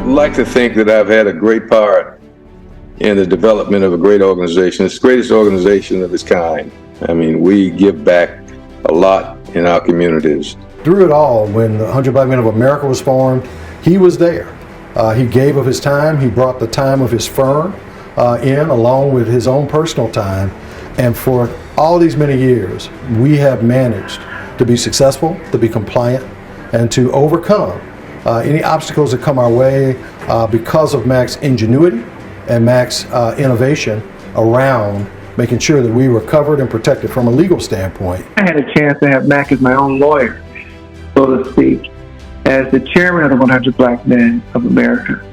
like to think that I've had a great part in the development of a great organization. It's the greatest organization of its kind. I mean, we give back a lot in our communities. Through it all, when the 100 Black Men of America was formed, he was there. He gave of his time. He brought the time of his firm in, along with his own personal time. And for all these many years, we have managed to be successful, to be compliant, and to overcome any obstacles that come our way because of Mac's ingenuity and Mac's innovation around making sure that we were covered and protected from a legal standpoint. I had a chance to have Mac as my own lawyer, so to speak, as the chairman of the 100 Black Men of America,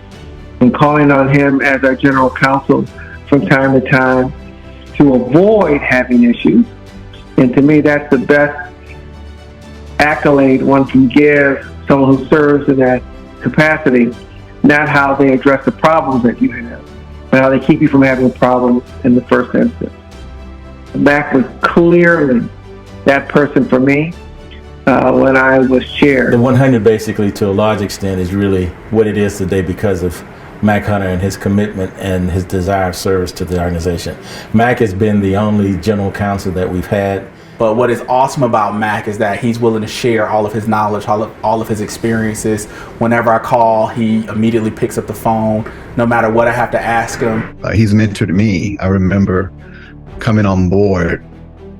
and calling on him as our general counsel from time to time to avoid having issues. And to me, that's the best accolade one can give someone who serves in that capacity, not how they address the problems that you have, but how they keep you from having problems in the first instance. Mac was clearly that person for me when I was chair. The 100 basically, to a large extent, is really what it is today because of Mac Hunter and his commitment and his desire of service to the organization. Mac has been the only general counsel that we've had. But what is awesome about Mac is that he's willing to share all of his knowledge, all of his experiences. Whenever I call, he immediately picks up the phone, no matter what I have to ask him. He's mentored me. I remember coming on board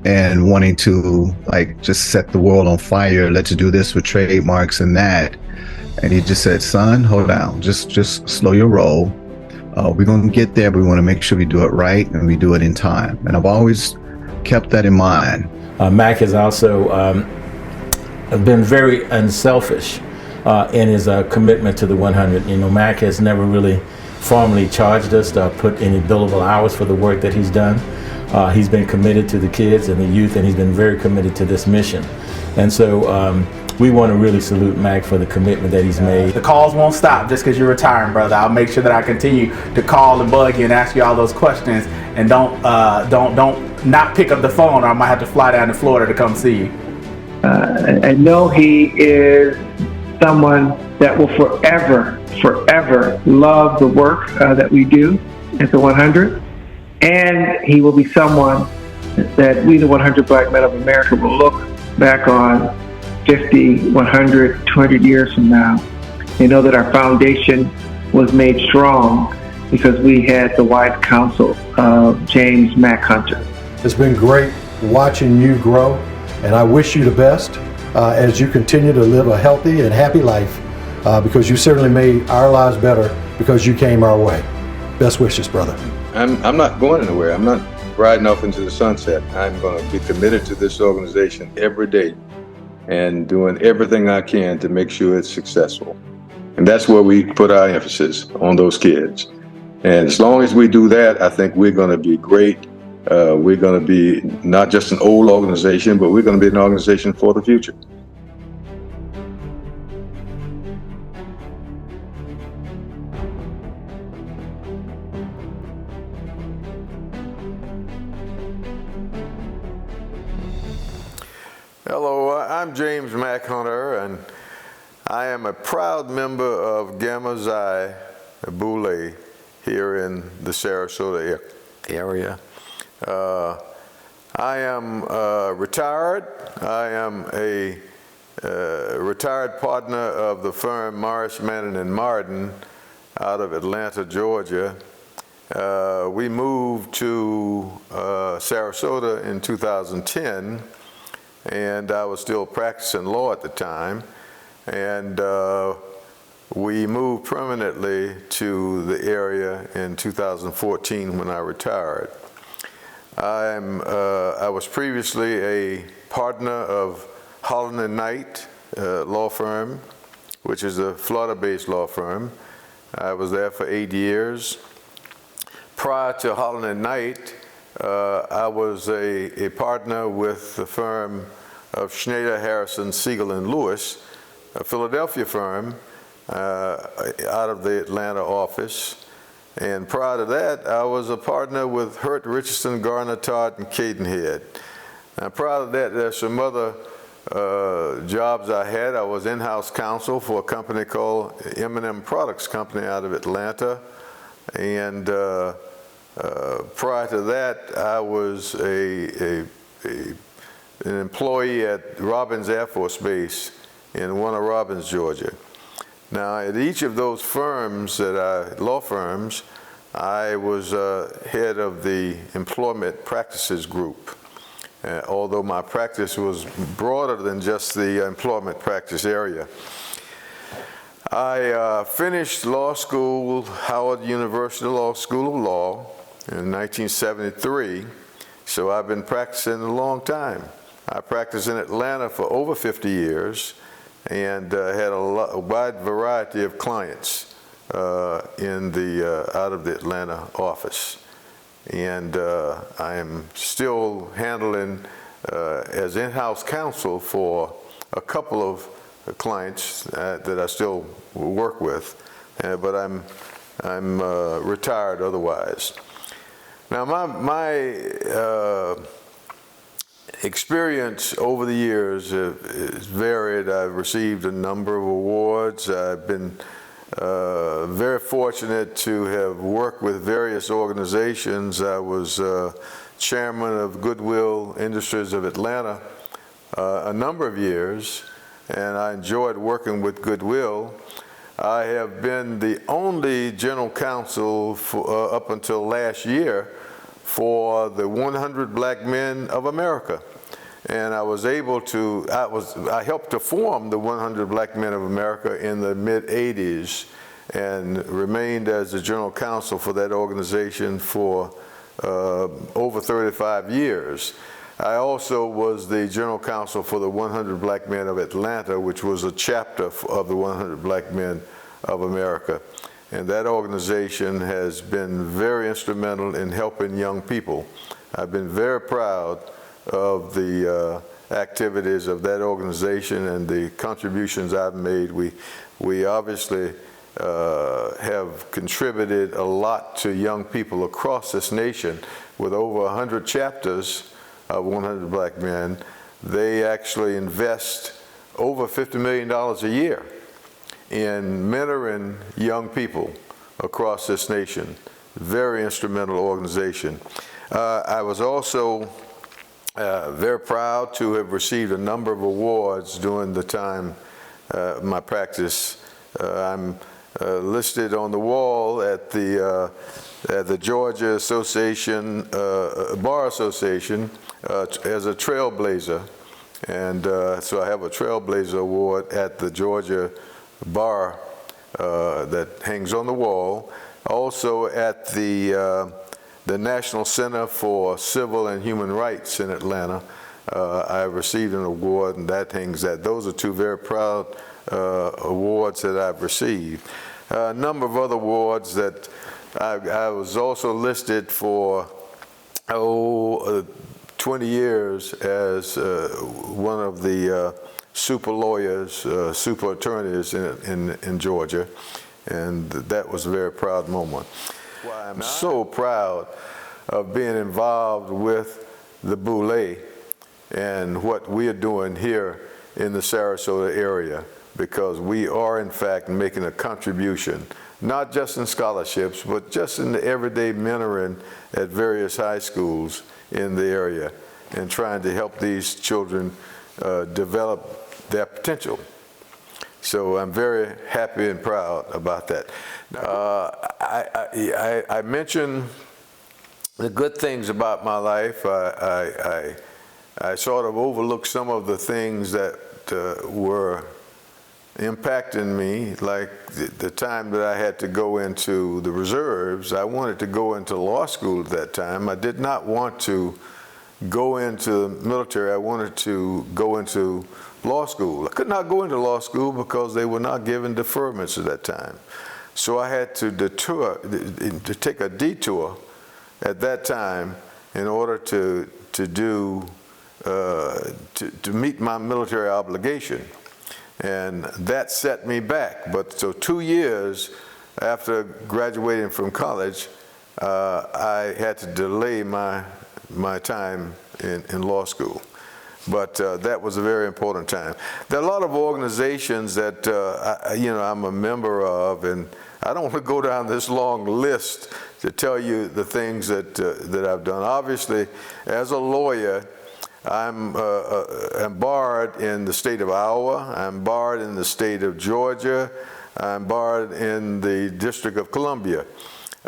and wanting to just set the world on fire. Let's do this with trademarks and that. And he just said, son, hold down, just slow your roll. We're going to get there, but we want to make sure we do it right and we do it in time. And I've always kept that in mind. Mac has also been very unselfish in his commitment to the 100. You know, Mac has never really formally charged us to put any billable hours for the work that he's done. He's been committed to the kids and the youth, and he's been very committed to this mission. And so we want to really salute Mac for the commitment that he's made. The calls won't stop just because you're retiring, brother. I'll make sure that I continue to call and bug you and ask you all those questions, and don't not pick up the phone, or I might have to fly down to Florida to come see you. I know he is someone that will forever love the work that we do at the 100, and he will be someone that we, the 100 Black Men of America, will look back on 50, 100, 200 years from now. They know that our foundation was made strong because we had the wise counsel of James Mac Hunter. It's been great watching you grow, and I wish you the best as you continue to live a healthy and happy life because you certainly made our lives better because you came our way. Best wishes, brother. I'm not going anywhere. I'm not riding off into the sunset. I'm going to be committed to this organization every day and doing everything I can to make sure it's successful. And that's where we put our emphasis, on those kids. And as long as we do that, I think we're going to be great. We're going to be not just an old organization, but we're going to be an organization for the future. Hello, I'm James Mac Hunter, and I am a proud member of Gamma Xi Boule here in the Sarasota area. I am retired. I am a retired partner of the firm Morris, Manning and Martin out of Atlanta, Georgia. We moved to Sarasota in 2010, and I was still practicing law at the time. And we moved permanently to the area in 2014 when I retired. I was previously a partner of Holland & Knight law firm, which is a Florida-based law firm. I was there for 8 years. Prior to Holland & Knight, I was a partner with the firm of Schneider, Harrison, Siegel & Lewis, a Philadelphia firm out of the Atlanta office. And prior to that, I was a partner with Hurt, Richardson, Garner, Todd, and Cadenhead. Prior to that, there's some other jobs I had. I was in-house counsel for a company called M&M Products Company out of Atlanta. And prior to that, I was an employee at Robins Air Force Base in Warner Robins, Georgia. Now, at each of those firms, law firms, I was head of the employment practices group. Although my practice was broader than just the employment practice area. I finished law school, Howard University Law School of Law, in 1973, so I've been practicing a long time. I practiced in Atlanta for over 50 years and had a wide variety of clients out of the Atlanta office. And I am still handling as in-house counsel for a couple of clients that I still work with, but I'm retired otherwise. Now my experience over the years is varied. I've received a number of awards. I've been very fortunate to have worked with various organizations. I was chairman of Goodwill Industries of Atlanta a number of years, and I enjoyed working with Goodwill. I have been the only general counsel for, up until last year for the 100 Black Men of America. And I was able to, I helped to form the 100 Black Men of America in the mid-'80s and remained as the general counsel for that organization for over 35 years. I also was the general counsel for the 100 Black Men of Atlanta, which was a chapter of the 100 Black Men of America. And that organization has been very instrumental in helping young people. I've been very proud of the activities of that organization and the contributions I've made. We obviously have contributed a lot to young people across this nation. With over 100 chapters of 100 Black Men, they actually invest over $50 million a year in mentoring young people across this nation. Very instrumental organization. I was also very proud to have received a number of awards during the time my practice. I'm listed on the wall at the Georgia Association, Bar Association, as a trailblazer. And so I have a Trailblazer Award at the Georgia Bar that hangs on the wall. Also at the National Center for Civil and Human Rights in Atlanta, I received an award, and that hangs that. Those are two very proud awards that I've received. A number of other awards that I was also listed for 20 years as one of the super lawyers, super attorneys in Georgia, and that was a very proud moment. Well, I'm so proud of being involved with the Boule and what we are doing here in the Sarasota area, because we are in fact making a contribution, not just in scholarships, but just in the everyday mentoring at various high schools in the area and trying to help these children develop their potential. So I'm very happy and proud about that. I mentioned the good things about my life. I sort of overlooked some of the things that were impacting me, like the time that I had to go into the reserves. I wanted to go into law school at that time. I did not want to go into the military. I wanted to go into law school. I could not go into law school because they were not giving deferments at that time. So I had to take a detour at that time in order to meet my military obligation. And that set me back. But so 2 years after graduating from college, I had to delay my time in law school. But that was a very important time. There are a lot of organizations that I'm a member of, and I don't want to go down this long list to tell you the things that I've done. Obviously, as a lawyer, I'm barred in the state of Iowa. I'm barred in the state of Georgia. I'm barred in the District of Columbia.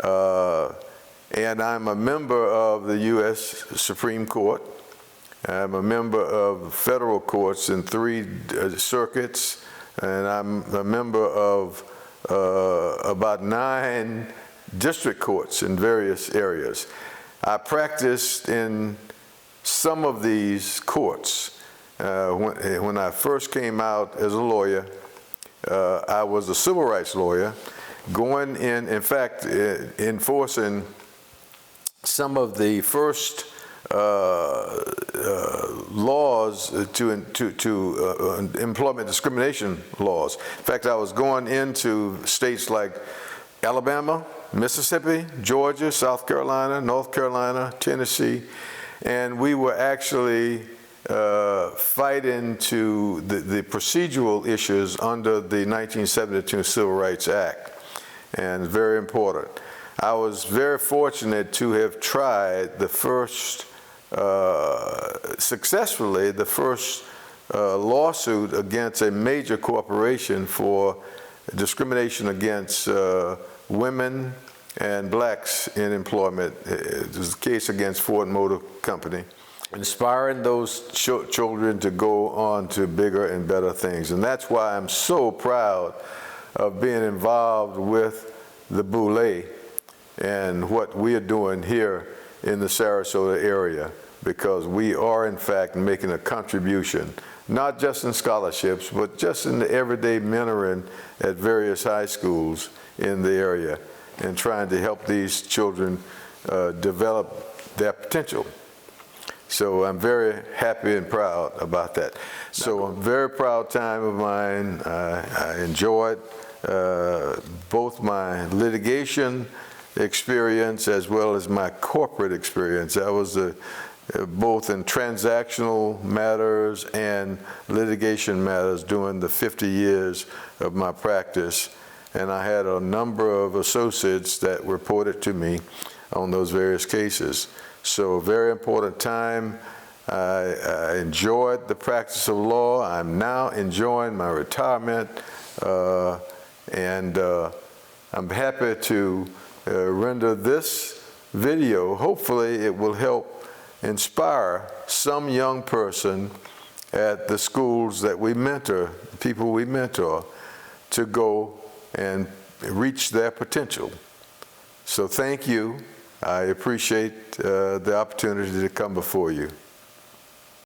And I'm a member of the U.S. Supreme Court. I'm a member of federal courts in 3 circuits, and I'm a member of about 9 district courts in various areas. I practiced in some of these courts. When I first came out as a lawyer, I was a civil rights lawyer, going in fact, enforcing some of the first laws to employment discrimination laws. In fact, I was going into states like Alabama, Mississippi, Georgia, South Carolina, North Carolina, Tennessee, and we were actually fighting to the procedural issues under the 1972 Civil Rights Act, and very important. I was very fortunate to have tried the first successfully the first lawsuit against a major corporation for discrimination against women and blacks in employment. It was a case against Ford Motor Company, inspiring those children to go on to bigger and better things. And that's why I'm so proud of being involved with the Boule and what we are doing here in the Sarasota area, because we are in fact making a contribution, not just in scholarships, but just in the everyday mentoring at various high schools in the area, and trying to help these children develop their potential. So I'm very happy and proud about that. So a very proud time of mine. I enjoyed both my litigation experience as well as my corporate experience. I was both in transactional matters and litigation matters during the 50 years of my practice. And I had a number of associates that reported to me on those various cases. So a very important time. I enjoyed the practice of law. I'm now enjoying my retirement. And I'm happy to render this video. Hopefully it will help inspire some young person at the schools that we mentor, people we mentor, to go and reach their potential. So thank you. I appreciate the opportunity to come before you.